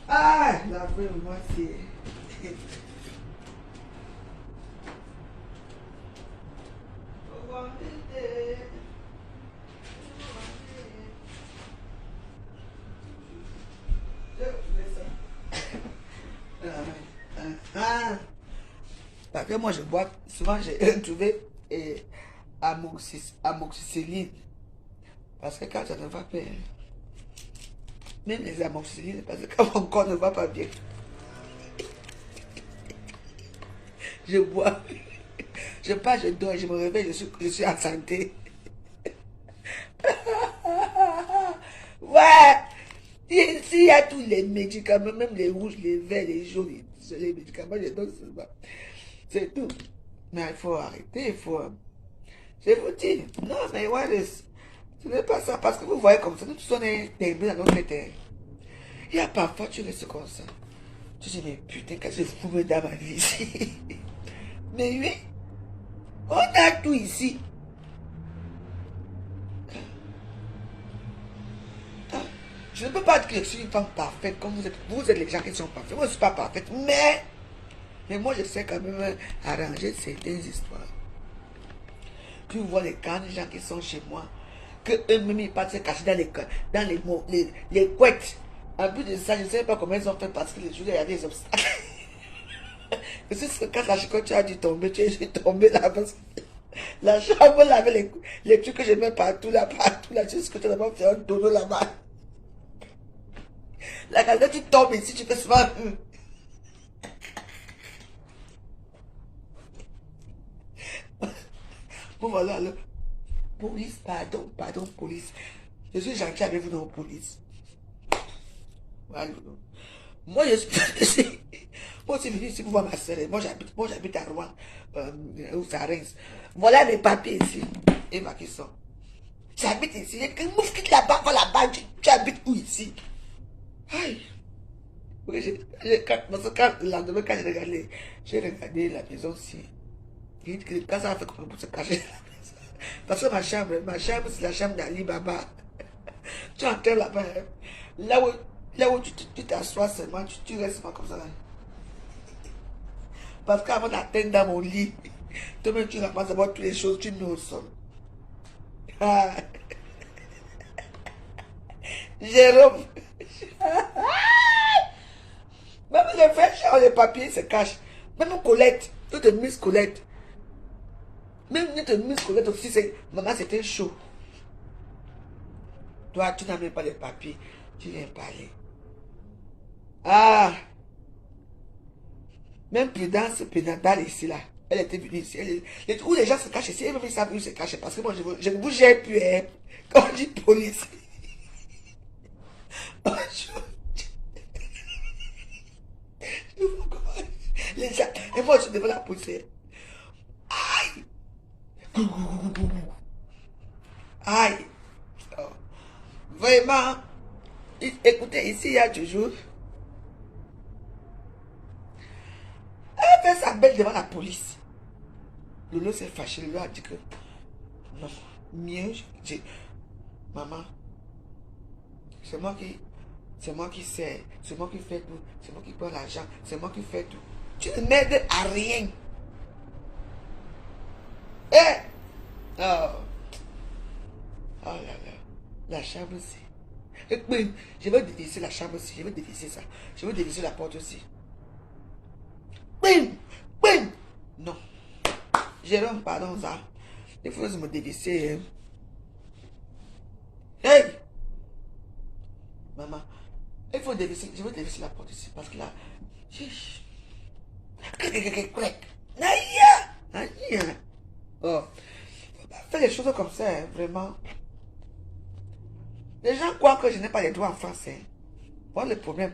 Ah, la vraie moi c'est. Parce que moi, je bois, souvent, j'ai trouvé amoxicilline. Parce que quand ça ne va pas, même les amoxicillines, parce que quand mon corps ne va pas bien, je bois. Je pars, je dors, je me réveille, je suis en santé. Ouais! Ici, il y a tous les médicaments, même les rouges, les verts, les jaunes, les médicaments, je donne seulement. C'est tout. Mais il faut arrêter, il faut. Je vous dis, non, mais ouais, ce n'est pas ça, parce que vous voyez comme ça, nous tous on est tombés dans notre terre. Il y a parfois, tu restes comme ça. Tu dis, mais putain, qu'est-ce que je fous dans ma vie ici? Mais oui, on a tout ici. Je ne peux pas dire que je suis une femme parfaite comme vous êtes les gens qui sont parfaits. Moi, je ne suis pas parfaite, mais moi, je sais quand même arranger certaines histoires. Tu vois les grands gens qui sont chez moi, que eux-mêmes ils partent se cacher dans les couettes. En plus de ça, je ne sais pas comment ils ont fait parce que les jours, il y a des obstacles. C'est ce que quand la chicotte, tu as dû tomber, tu es tombé là parce que la chambre là avec les trucs que je mets partout là, tu sais ce que tu as d'abord fait un dodo là-bas. La quand tu tombes ici, tu fais souvent. Bon voilà, police, pardon, police. Je suis gentil avec vous dans la police. Voilà. Moi, je suis moi aussi venu ici pour voir ma soeur. Moi, j'habite à Rouen, ou à Reims. Voilà mes papiers ici. Et ma question. J'habite ici. Mouf, quitte là-bas, va là-bas. Tu habites où ici? Aïe. Oui, parce que quand, le lendemain, quand j'ai regardé la maison ici. Quand ça a fait comme pour se cacher la maison. Parce que ma chambre, c'est la chambre d'Ali Baba. Tu entres là-bas. Là où tu t'assois seulement, tu restes pas comme ça là. Parce qu'avant d'atteindre dans mon lit, toi-même tu ramasses d'abord toutes les choses, tu mets au sol. Ah. Jérôme. Même les frères chargent les papiers se cachent. Même Colette, toutes les Miss Colette. Même notre Miss Colette aussi, maman c'était chaud. Toi, tu n'as même pas les papiers, tu viens parler. Ah. Même Prudence Pénatale ici, là. Elle était venue ici. Où les gens se cachent ici, eux-mêmes ils savent où ils se cachent. Parce que moi, je ne vous gère plus. Hein. Quand on dit police. Les gens. Et moi, je suis devant la police. Aïe. Aïe. Oh. Vraiment. Écoutez, ici, il y a toujours. Elle fait sa belle devant la police. Lolo s'est fâché, lui a dit que non, mieux, maman, c'est moi qui sais, c'est moi qui fais tout, c'est moi qui prends l'argent, c'est moi qui fais tout. Tu ne m'aides à rien. Eh! Oh! Oh là là, la chambre aussi. Et puis, je vais dévisser la chambre aussi, je vais dévisser ça, je vais dévisser la porte aussi. Bim! Bim! Non. Jérôme, pardon, ça. Il faut me dévisser. Hein. Hey! Maman, il faut dévisser, je vais dévisser la porte ici parce que là. Chiche. Naïa! Naïa! Oh. Faut pas faire les choses comme ça, hein, vraiment. Les gens croient que je n'ai pas les droits en France. Hein. Voilà le problème.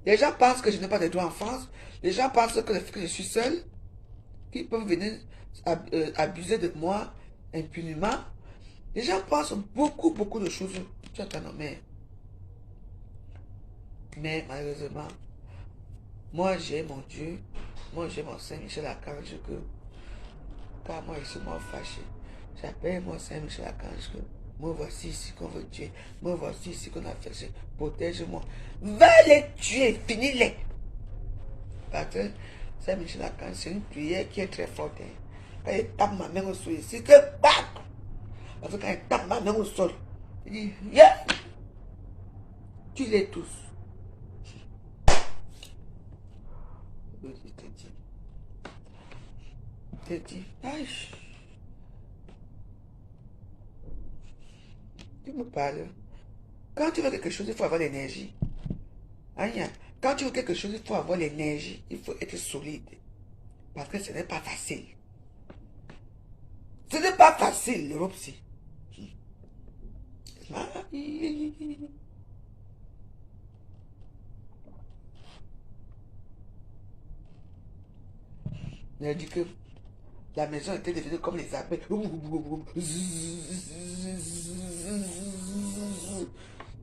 Les gens pensent que je n'ai pas de droits en France. Les gens pensent que je suis seul. Qu'ils peuvent venir abuser de moi impunément. Les gens pensent beaucoup, beaucoup de choses. Tu attends, mais malheureusement, moi j'ai mon Dieu. Moi j'ai mon Saint-Michel-Archange que car moi je suis moins fâché. J'appelle mon Saint-Michel-Archange que me voici ici qu'on veut tuer. Me voici ici qu'on a fait. Protège-moi. Va les tuer, finis-les. Parce que Saint-Michel-Archange, c'est une prière qui est très forte. Hein. Quand il tape ma main au sol ici, que bac. Parce que quand il tape ma main au sol, il dit, yeah, tue-les tous. te dis. Aïe. Tu me parles. Quand tu veux quelque chose, il faut avoir l'énergie. Aïe. Quand tu veux quelque chose, il faut avoir l'énergie. Il faut être solide. Parce que ce n'est pas facile. Ce n'est pas facile, l'Europe-ci. Il a dit que la maison était devenue comme les abeilles.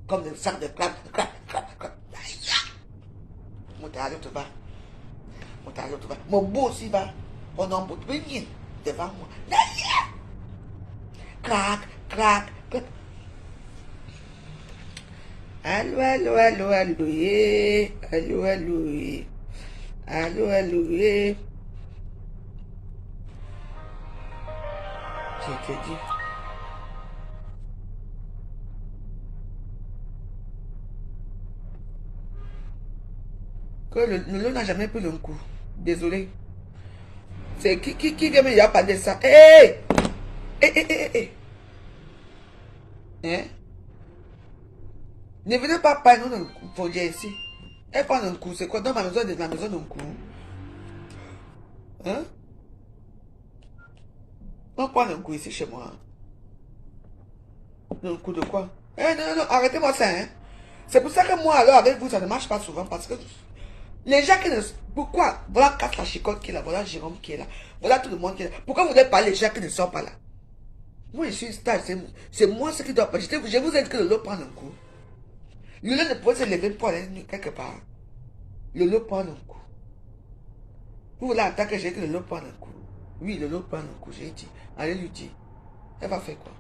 Comme des sacs de clap, clap, clap, clap. Mon talent te va. Mon talent te va. Mon beau aussi va. On en bout devant moi. Crac, crac, crac. Allô, allô, allô, allô, allô, allô, allô, allô, je te dis. Que le lot n'a jamais pris le coup. Désolé. C'est qui vient me dire parler de ça? Hé! Hé! Hein? Ne venez pas parler pour dire ici. Elle prend un coup. C'est quoi dans ma maison, la maison d'un coup? Hein? On prend un coup ici chez moi. Un coup de quoi? Eh non, arrêtez-moi ça, hein? C'est pour ça que moi, alors, avec vous, ça ne marche pas souvent parce que les gens qui ne... Pourquoi? Voilà Casse la Chicotte qui est là, voilà Jérôme qui est là, voilà tout le monde qui est là. Pourquoi vous voulez parler des gens qui ne sont pas là? Moi, je suis une star, c'est moi ce qui doit pas. Je vous ai dit que le lot prend un coup. Le lot ne pouvait se lever pour aller quelque part. Le lot prend un coup. Vous voulez entendre que j'ai dit que le lot prend un coup? Oui, le lot prend un coup, j'ai dit. Allez lui dire. Elle va faire quoi?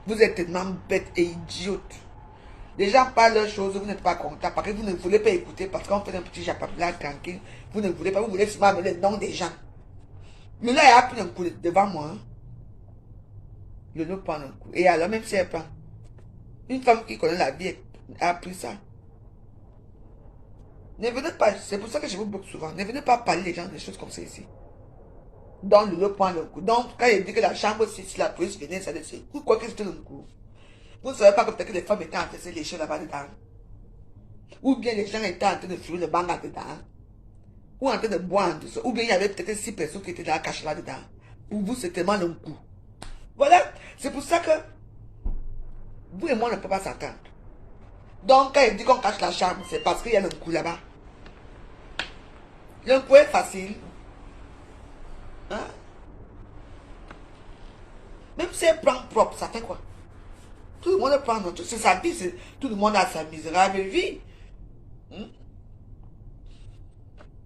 Vous êtes tellement bête et idiote. Les gens parlent leurs choses, vous n'êtes pas content parce que vous ne voulez pas écouter, parce qu'on fait un petit japapla tranquille. Vous ne voulez pas, vous voulez seulement amener le nom des gens. Le lot a pris un coup devant moi. Hein. Le lot prend un coup. Et alors, même si elle prend, une femme qui connaît la vie a pris ça. Ne venez pas, c'est pour ça que je vous bloque souvent. Ne venez pas parler les gens des choses comme ça ici. Donc, le lot prend le coup. Donc, quand il dit que la chambre, si la police venait, ça laisse. Pourquoi que c'était le coup? Vous ne savez pas que peut-être que les femmes étaient en train de se lécher là-bas dedans. Ou bien les gens étaient en train de fuir le banga dedans. Ou en train de boire en dessous. Ou bien il y avait peut-être 6 personnes qui étaient dans la cache là-dedans. Pour vous, c'est tellement un coup. Voilà. C'est pour ça que vous et moi, on ne peut pas s'entendre. Donc, quand il dit qu'on cache la chambre, c'est parce qu'il y a un coup là-bas. Le coup est facile. Hein? Même si elle prend propre, ça fait quoi? Tout le monde prend notre... C'est sa vie, tout le monde a sa misérable vie. Hein?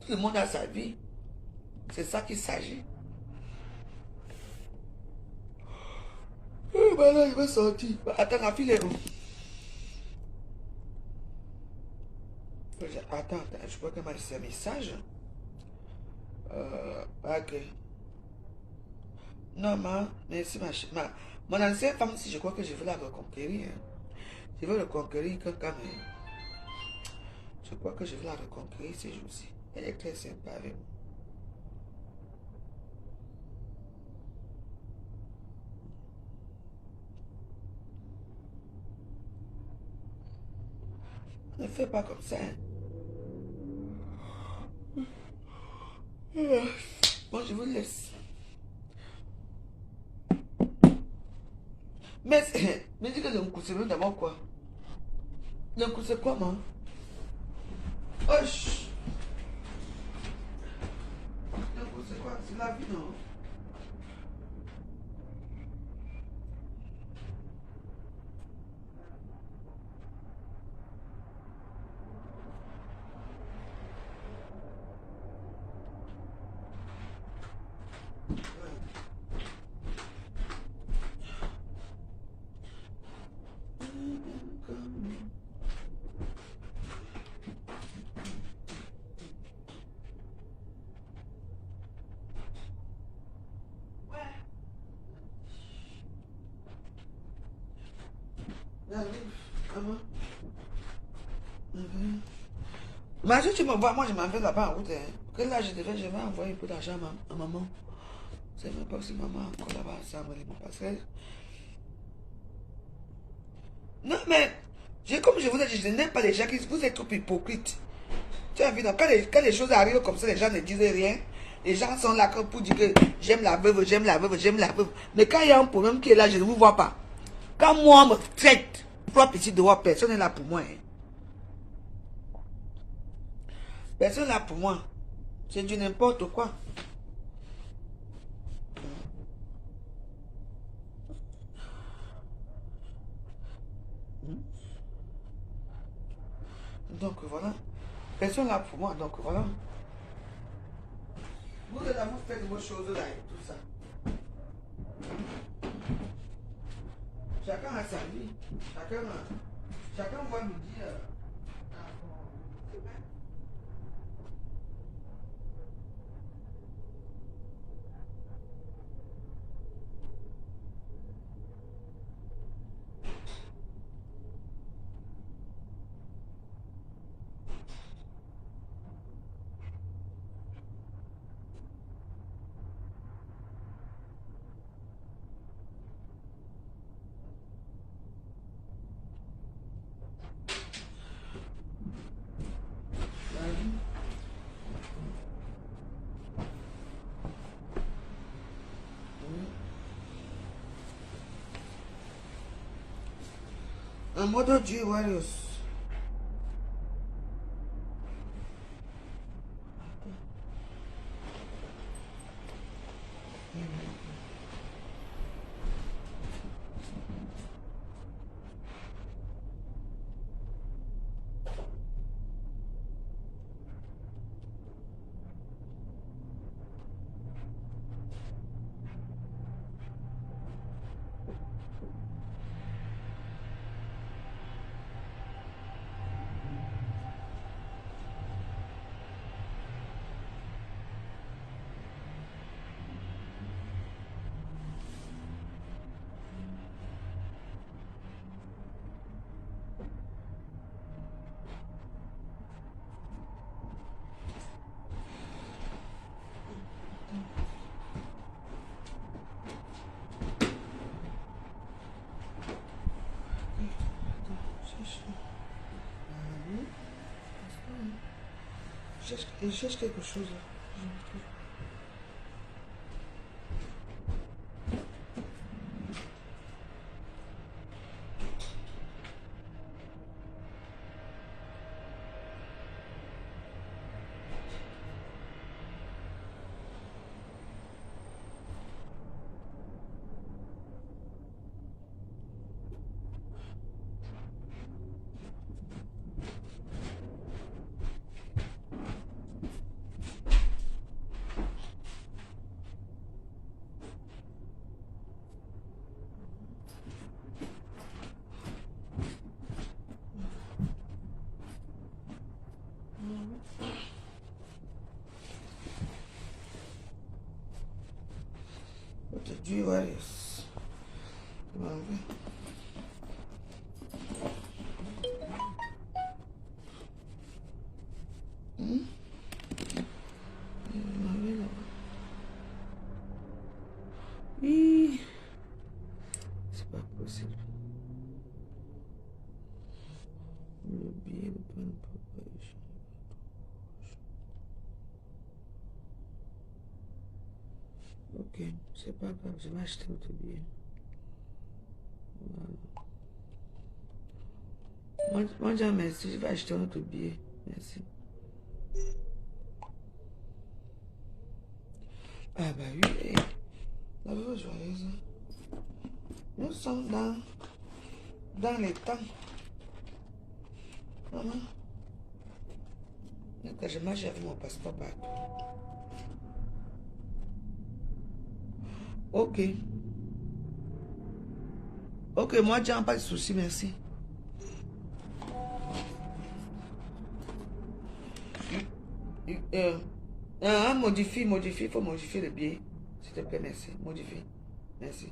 Tout le monde a sa vie. C'est ça qu'il s'agit. Bah là, il va sortir. Attends, la fille est où? Attends, je crois qu'elle m'a laissé un message. Ok. Non, merci mon ancienne femme, si je crois que je veux la reconquérir. Hein. Je veux reconquérir quelqu'un, mais je crois que je veux la reconquérir ces jours-ci. Elle est très sympa avec moi. Ne fais pas comme ça. Hein. Bon, je vous laisse. Mais dis que le coup, c'est même d'abord quoi? Le coup, c'est quoi, moi? Oh, chut. Le coup, c'est quoi? C'est la vie, non? Mais si tu m'envoies, moi je m'en vais là-bas en route. Hein. Que là je vais envoyer un peu d'argent à maman. C'est même pas si maman encore là-bas, ça me libre parce que... Non mais, comme je vous ai dit, je n'aime pas les gens qui... Vous êtes trop hypocrites. Tu as vu, donc, quand les choses arrivent comme ça, les gens ne disent rien. Les gens sont là pour dire que j'aime la veuve, j'aime la veuve, j'aime la veuve. Mais quand il y a un problème qui est là, je ne vous vois pas. Quand moi, on me traite, propre petit devoir, personne n'est là pour moi. Hein. Personne n'est là pour moi. C'est du n'importe quoi. Donc voilà. Personne n'est là pour moi, donc voilà. Vous êtes là, vous faites vos choses là et tout ça. Chacun a sa vie. Chacun voit midi. Un mode Dieu, Warriors. Il cherche quelque chose. Dieu, Warriors. Oui. C'est pas possible. Le billet de panne préparation. Ok, c'est pas grave, je vais acheter autre billet. Voilà. Moi, déjà, merci, je vais acheter un autre billet. Merci. Ah bah oui, la vie joyeuse. Nous sommes dans les temps. Maman. Quand je marche avec mon passeport partout. Ok. Ok, moi, j'ai pas de souci, merci. Modifie, il faut modifier le billet. S'il te plaît, merci. Modifie. Merci.